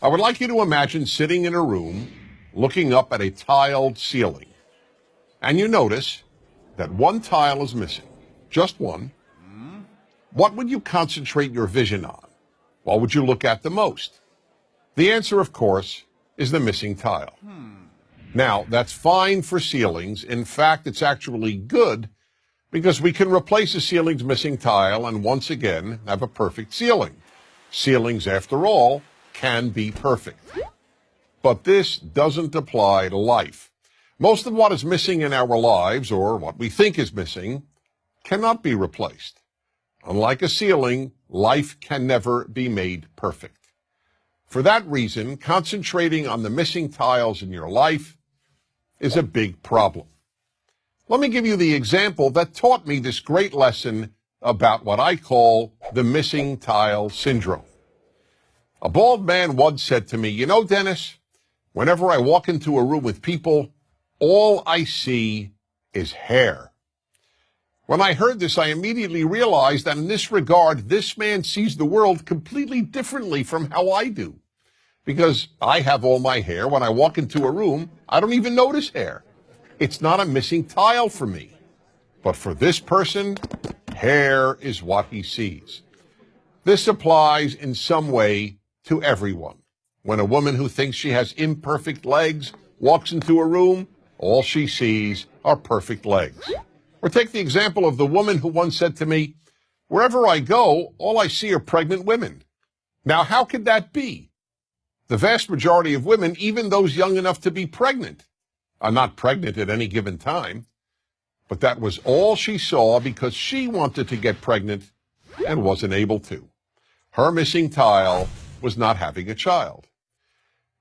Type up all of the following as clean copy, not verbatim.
I would like you to imagine sitting in a room looking up at a tiled ceiling, and you notice that one tile is missing, just one. What would you concentrate your vision on? What would you look at the most? The answer, of course, is the missing tile. Now, that's fine for ceilings. In fact, it's actually good because we can replace a ceiling's missing tile and once again have a perfect ceiling. Ceilings, after all, can be perfect. But this doesn't apply to life. Most of what is missing in our lives, or what we think is missing, cannot be replaced. Unlike a ceiling, life can never be made perfect. For that reason, concentrating on the missing tiles in your life is a big problem. Let me give you the example that taught me this great lesson about what I call the missing tile syndrome. A bald man once said to me, "You know, Dennis, whenever I walk into a room with people, all I see is hair." When I heard this, I immediately realized that in this regard, this man sees the world completely differently from how I do. Because I have all my hair. When I walk into a room, I don't even notice hair. It's not a missing tile for me. But for this person, hair is what he sees. This applies in some way to everyone. When a woman who thinks she has imperfect legs walks into a room, all she sees are perfect legs. Or take the example of the woman who once said to me, "Wherever I go, all I see are pregnant women." Now, how could that be? The vast majority of women, even those young enough to be pregnant, are not pregnant at any given time. But that was all she saw because she wanted to get pregnant and wasn't able to. Her missing tile was not having a child.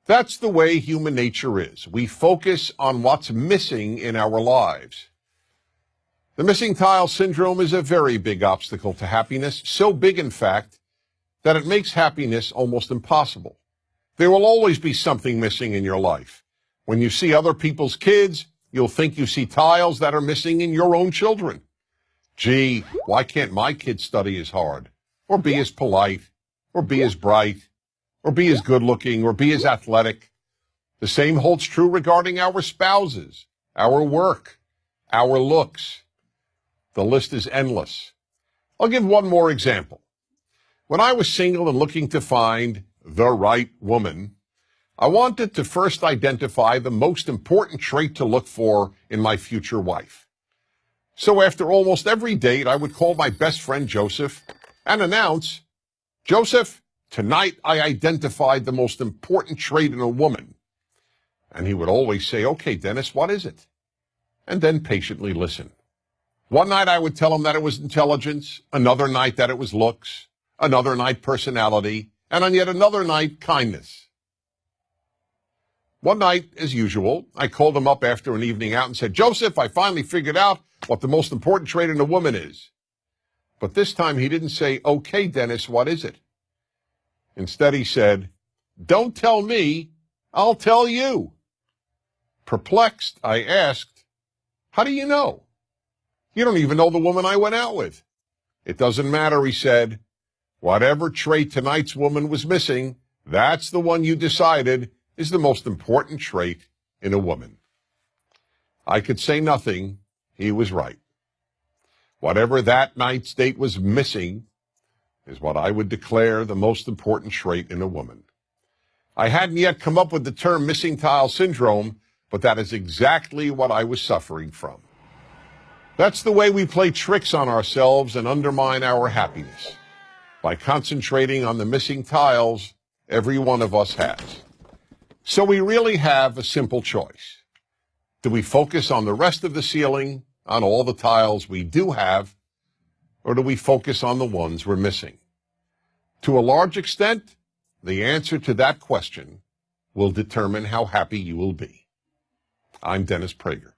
That's the way human nature is. We focus on what's missing in our lives. The missing tile syndrome is a very big obstacle to happiness, so big, in fact, that it makes happiness almost impossible. There will always be something missing in your life. When you see other people's kids, you'll think you see tiles that are missing in your own children. Gee, why can't my kid study as hard, or be as polite, or be as bright, or be as good-looking, or be as athletic? The same holds true regarding our spouses, our work, our looks. The list is endless. I'll give one more example. When I was single and looking to find the right woman, I wanted to first identify the most important trait to look for in my future wife. So after almost every date, I would call my best friend Joseph and announce, "Joseph, tonight I identified the most important trait in a woman." And he would always say, "Okay, Dennis, what is it?" And then patiently listen. One night I would tell him that it was intelligence, another night that it was looks, another night personality, and on yet another night kindness. One night, as usual, I called him up after an evening out and said, "Joseph, I finally figured out what the most important trait in a woman is." But this time he didn't say, "Okay, Dennis, what is it?" Instead he said, "Don't tell me, I'll tell you." Perplexed, I asked, "How do you know? You don't even know the woman I went out with." "It doesn't matter," he said. "Whatever trait tonight's woman was missing, that's the one you decided is the most important trait in a woman." I could say nothing. He was right. Whatever that night's date was missing is what I would declare the most important trait in a woman. I hadn't yet come up with the term missing tile syndrome, but that is exactly what I was suffering from. That's the way we play tricks on ourselves and undermine our happiness, by concentrating on the missing tiles every one of us has. So we really have a simple choice. Do we focus on the rest of the ceiling, on all the tiles we do have, or do we focus on the ones we're missing? To a large extent, the answer to that question will determine how happy you will be. I'm Dennis Prager.